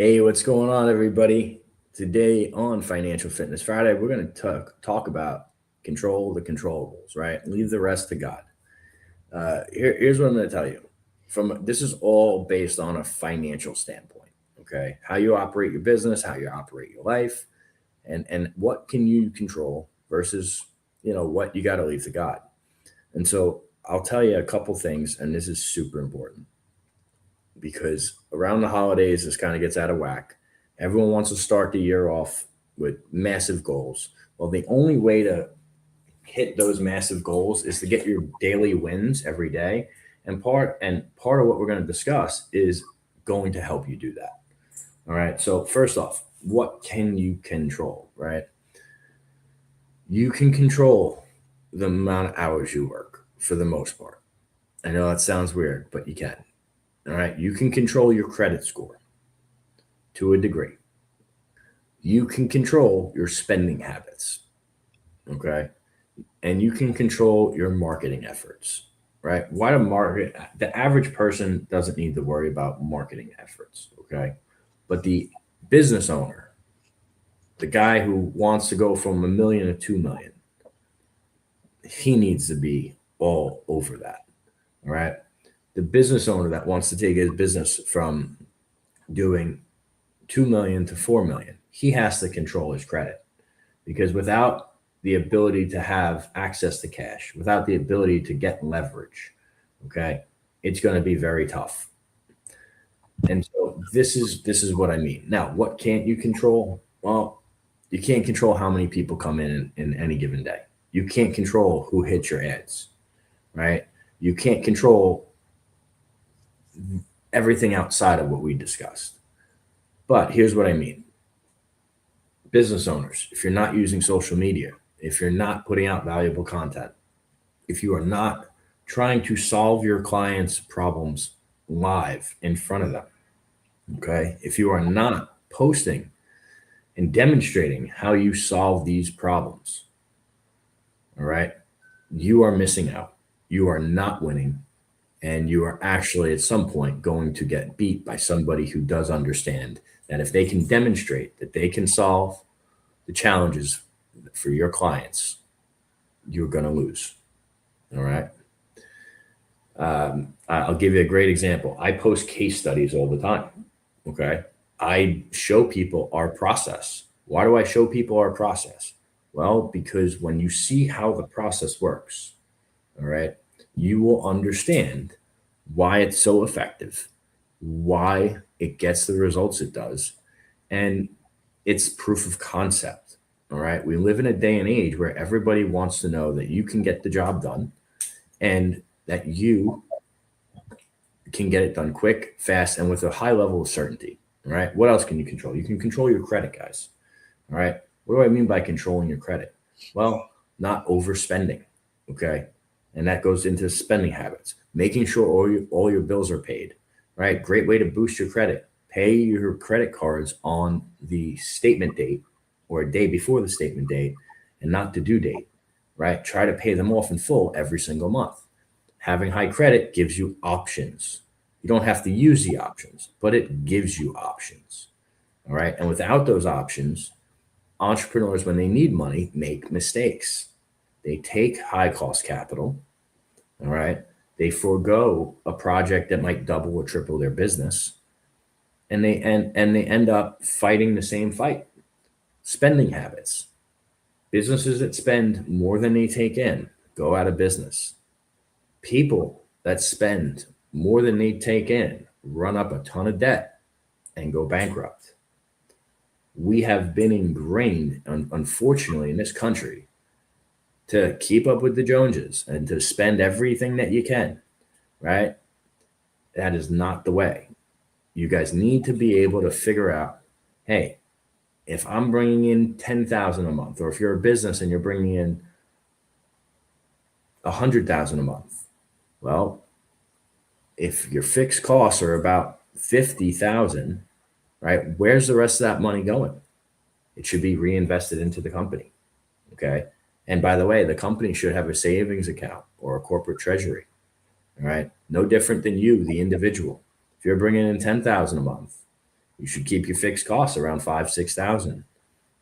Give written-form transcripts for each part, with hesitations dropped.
Hey, what's going on, everybody? Today on Financial Fitness Friday, we're going to talk about control the controllables, right? Leave the rest to God. Here's what I'm going to tell you. This is all based on a financial standpoint, okay? How you operate your business, how you operate your life, and what can you control versus what you got to leave to God. And so I'll tell you a couple things, and this is super important because around the holidays, this kind of gets out of whack. Everyone wants to start the year off with massive goals. Well, the only way to hit those massive goals is to get your daily wins every day. And part of what we're going to discuss is going to help you do that. All right. So first off, what can you control, right? You can control the amount of hours you work for the most part. I know that sounds weird, but you can. All right. You can control your credit score to a degree. You can control your spending habits. Okay. And you can control your marketing efforts, right? Why to market? The average person doesn't need to worry about marketing efforts. Okay. But the business owner, the guy who wants to go from 1 million to 2 million, he needs to be all over that. All right. The business owner that wants to take his business from doing 2 million to 4 million, he has to control his credit because without the ability to have access to cash, without the ability to get leverage, okay, it's going to be very tough. And so this is what I mean. Now, what can't you control? Well, you can't control how many people come in any given day. You can't control who hits your ads, right? You can't control everything outside of what we discussed. But here's what I mean. Business owners, if you're not using social media, if you're not putting out valuable content, if you are not trying to solve your clients' problems live in front of them, okay, if you are not posting and demonstrating how you solve these problems, all right, you are missing out. You are not winning. And you are actually at some point going to get beat by somebody who does understand that if they can demonstrate that they can solve the challenges for your clients, you're going to lose. All right. I'll give you a great example. I post case studies all the time. Okay. I show people our process. Why do I show people our process? Well, because when you see how the process works, all right, you will understand why it's so effective, why it gets the results it does, and it's proof of concept. All right. We live in a day and age where everybody wants to know that you can get the job done and that you can get it done quick, fast, and with a high level of certainty. All right. What else can you control? You can control your credit, guys. All right. What do I mean by controlling your credit? Well, not overspending. Okay. And that goes into spending habits, making sure all your bills are paid. Right. Great way to boost your credit. Pay your credit cards on the statement date or a day before the statement date and not the due date. Right. Try to pay them off in full every single month. Having high credit gives you options. You don't have to use the options, but it gives you options. All right. And without those options, entrepreneurs, when they need money, make mistakes. They take high cost capital. All right. They forego a project that might double or triple their business. And they end up fighting the same fight. Spending habits. Businesses that spend more than they take in go out of business. People that spend more than they take in run up a ton of debt and go bankrupt. We have been ingrained, unfortunately, in this country to keep up with the Joneses and to spend everything that you can, right? That is not the way. You guys need to be able to figure out, hey, if I'm bringing in 10,000 a month, or if you're a business and you're bringing in 100,000 a month, well, if your fixed costs are about 50,000, right? Where's the rest of that money going? It should be reinvested into the company. Okay. And by the way, the company should have a savings account or a corporate treasury. All right. No different than you, the individual. If you're bringing in 10,000 a month, You should keep your fixed costs around 5, 6,000.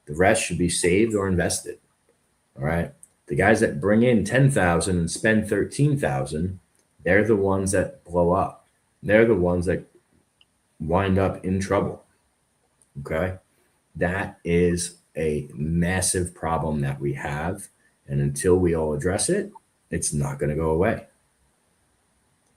The rest should be saved or invested. All right. The guys that bring in 10,000 and spend 13,000, they're the ones that blow up. They're the ones that wind up in trouble. Okay. That is a massive problem that we have. And until we all address it, it's not going to go away.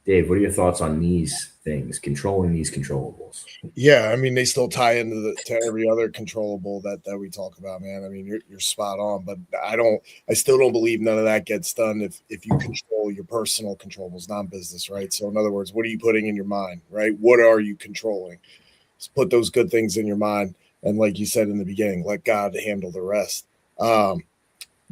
Dave, what are your thoughts on these things, controlling these controllables? Yeah, I mean, they still tie into to every other controllable that we talk about, man. I mean, you're spot on, but I still don't believe none of that gets done if you control your personal controllables, non-business, right? So in other words, what are you putting in your mind, right? What are you controlling? Just put those good things in your mind, and like you said in the beginning, let God handle the rest.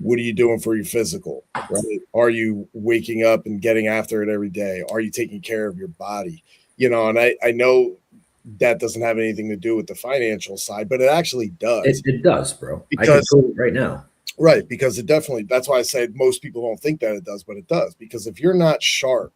What are you doing for your physical, right? Are you waking up and getting after it every day? Are you taking care of your body? And I know that doesn't have anything to do with the financial side, but it actually does. It does, bro. Because, I can prove it right now. Right, because it definitely, that's why I say most people don't think that it does, but it does. Because if you're not sharp,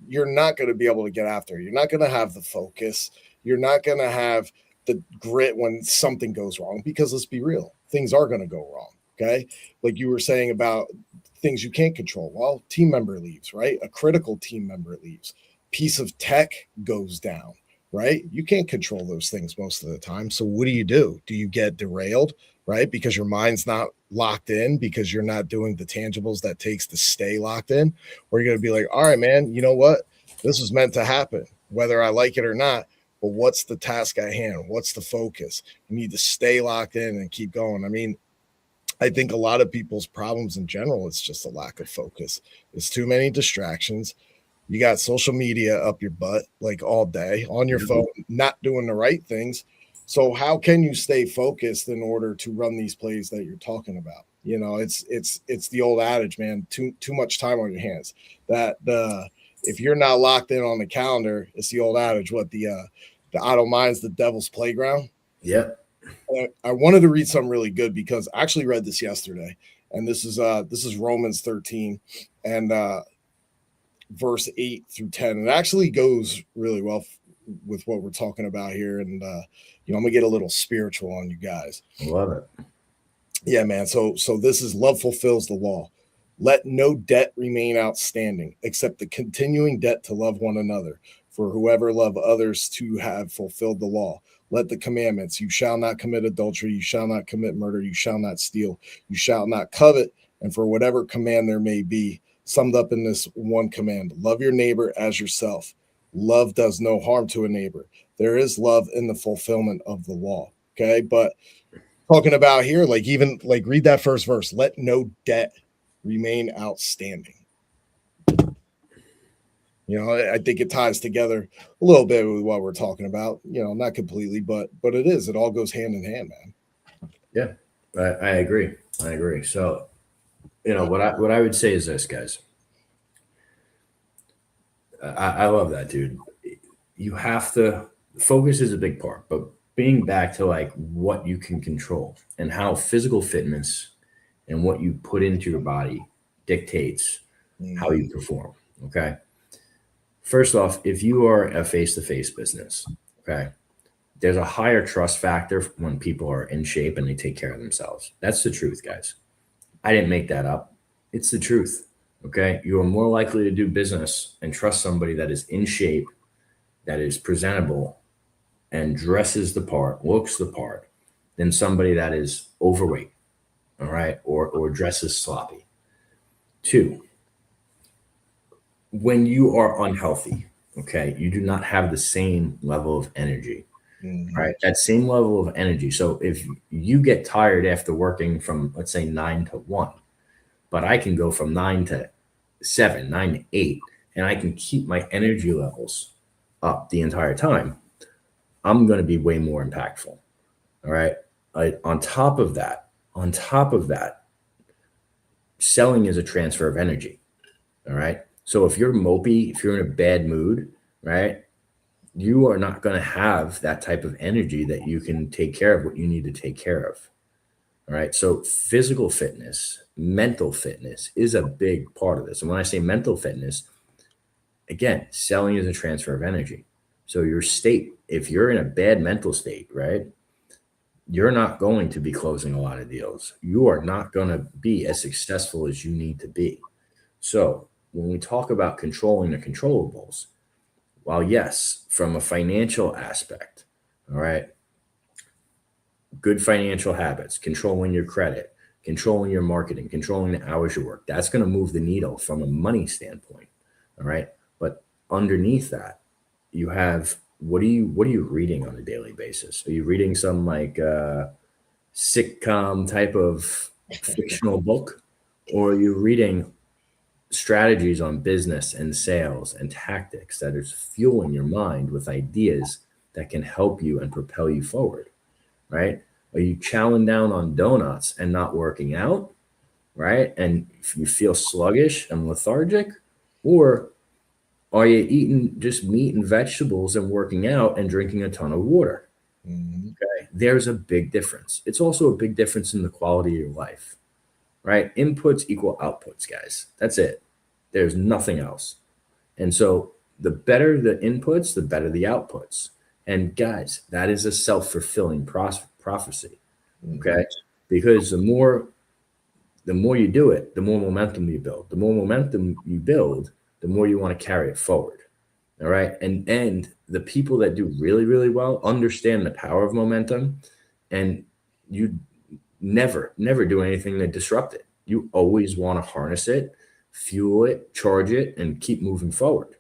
you're not going to be able to get after it. You're not going to have the focus. You're not going to have the grit when something goes wrong, because let's be real, things are going to go wrong. Okay. Like you were saying about things you can't control. Well, team member leaves, right? A critical team member leaves. Piece of tech goes down, right? You can't control those things most of the time. So what do? Do you get derailed, right? Because your mind's not locked in, because you're not doing the tangibles that takes to stay locked in? Or you're going to be like, all right, man, you know what? This was meant to happen, whether I like it or not. But what's the task at hand? What's the focus? You need to stay locked in and keep going. I mean, I think a lot of people's problems in general, it's just a lack of focus. It's too many distractions. You got social media up your butt like all day on your phone, not doing the right things. So how can you stay focused in order to run these plays that you're talking about? It's the old adage, man. Too much time on your hands. If you're not locked in on the calendar, it's the old adage. The idle mind's the devil's playground. Yep. I wanted to read something really good because I actually read this yesterday, and this is Romans 13 and verse 8 through 10. It actually goes really well with what we're talking about here, and I'm gonna get a little spiritual on you guys. I love it. Yeah, man. So this is love fulfills the law. Let no debt remain outstanding except the continuing debt to love one another. For whoever love others to have fulfilled the law. Let the commandments: you shall not commit adultery, you shall not commit murder, you shall not steal, you shall not covet, and for whatever command there may be, summed up in this one command: love your neighbor as yourself. Love does no harm to a neighbor. There is love in the fulfillment of the law. Okay, but talking about here, read that first verse. Let no debt remain outstanding. I think it ties together a little bit with what we're talking about. Not completely, but it is. It all goes hand in hand, man. Yeah, I agree. So, what I would say is this, guys. I love that, dude. You have to focus is a big part, but being back to like what you can control and how physical fitness and what you put into your body dictates how you perform. Okay. First off, if you are a face-to-face business, okay, there's a higher trust factor when people are in shape and they take care of themselves. That's the truth, guys. I didn't make that up. It's the truth. Okay. You are more likely to do business and trust somebody that is in shape, that is presentable, and dresses the part, looks the part, than somebody that is overweight, all right, or dresses sloppy. Two, when you are unhealthy, okay, you do not have the same level of energy, right? That same level of energy. So if you get tired after working from, let's say, 9 to 1, but I can go from 9 to 7, 9 to 8, and I can keep my energy levels up the entire time, I'm going to be way more impactful. All right. On top of that, selling is a transfer of energy. All right. So if you're mopey, if you're in a bad mood, right, you are not going to have that type of energy that you can take care of what you need to take care of. All right. So physical fitness, mental fitness is a big part of this. And when I say mental fitness, again, selling is a transfer of energy. So your state, if you're in a bad mental state, right, you're not going to be closing a lot of deals. You are not going to be as successful as you need to be. So when we talk about controlling the controllables, while yes, from a financial aspect, all right, good financial habits, controlling your credit, controlling your marketing, controlling the hours you work, that's going to move the needle from a money standpoint. All right. But underneath that, you have what are you reading on a daily basis? Are you reading some like sitcom type of fictional book, or are you reading strategies on business and sales and tactics that is fueling your mind with ideas that can help you and propel you forward, right? Are you chowing down on donuts and not working out, right? And if you feel sluggish and lethargic, or are you eating just meat and vegetables and working out and drinking a ton of water? Mhm. Okay. There's a big difference. It's also a big difference in the quality of your life, right? Inputs equal outputs, guys. That's it. There's nothing else. And so the better the inputs, the better the outputs. And guys, that is a self-fulfilling prophecy. Mhm. Okay. Because the more you do it, the more momentum you build. The more momentum you build, the more you want to carry it forward. All right. And the people that do really, really well understand the power of momentum, and you never do anything to disrupt it. You always want to harness it, fuel it, charge it, and keep moving forward.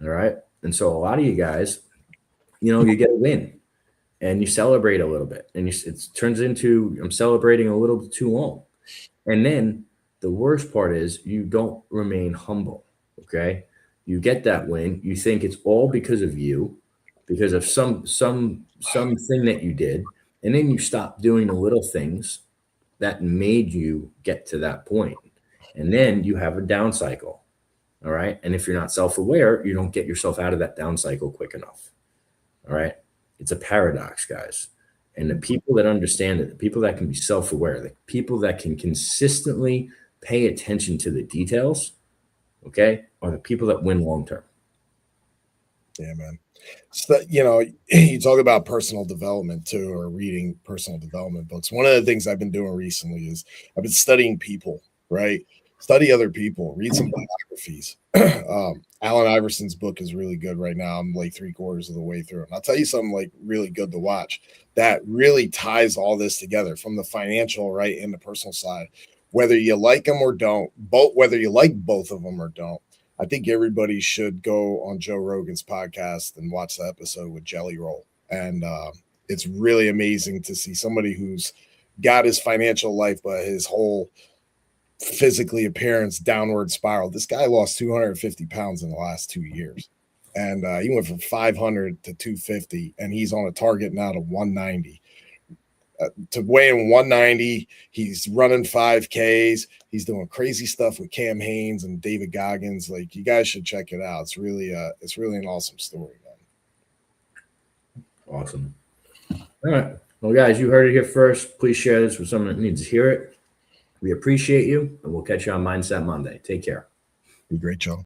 All right. And so a lot of you guys, you get a win and you celebrate a little bit, and it turns into I'm celebrating a little too long. And then the worst part is you don't remain humble. Okay. You get that win. You think it's all because of you, because of something that you did. And then you stop doing the little things that made you get to that point. And then you have a down cycle. All right. And if you're not self aware, you don't get yourself out of that down cycle quick enough. All right. It's a paradox, guys. And the people that understand it, the people that can be self aware, the people that can consistently pay attention to the details, okay, are the people that win long term. Yeah, man. So, you talk about personal development too, or reading personal development books. One of the things I've been doing recently is I've been studying people, right? Study other people, read some biographies. Allen Iverson's book is really good right now. I'm like three-quarters of the way through. And I'll tell you something like really good to watch that really ties all this together from the financial, right, and the personal side. Whether you like them or don't, whether you like both of them or don't, I think everybody should go on Joe Rogan's podcast and watch the episode with Jelly Roll. And it's really amazing to see somebody who's got his financial life, but his whole physically appearance downward spiral. This guy lost 250 pounds in the last 2 years. And he went from 500 to 250, and he's on a target now to 190. To weigh in 190. He's running 5Ks. He's doing crazy stuff with Cam Hanes and David Goggins. Like, you guys should check it out. It's really an awesome story, man. Awesome. All right. Well, guys, you heard it here first. Please share this with someone that needs to hear it. We appreciate you, and we'll catch you on Mindset Monday. Take care. Be great, Joe.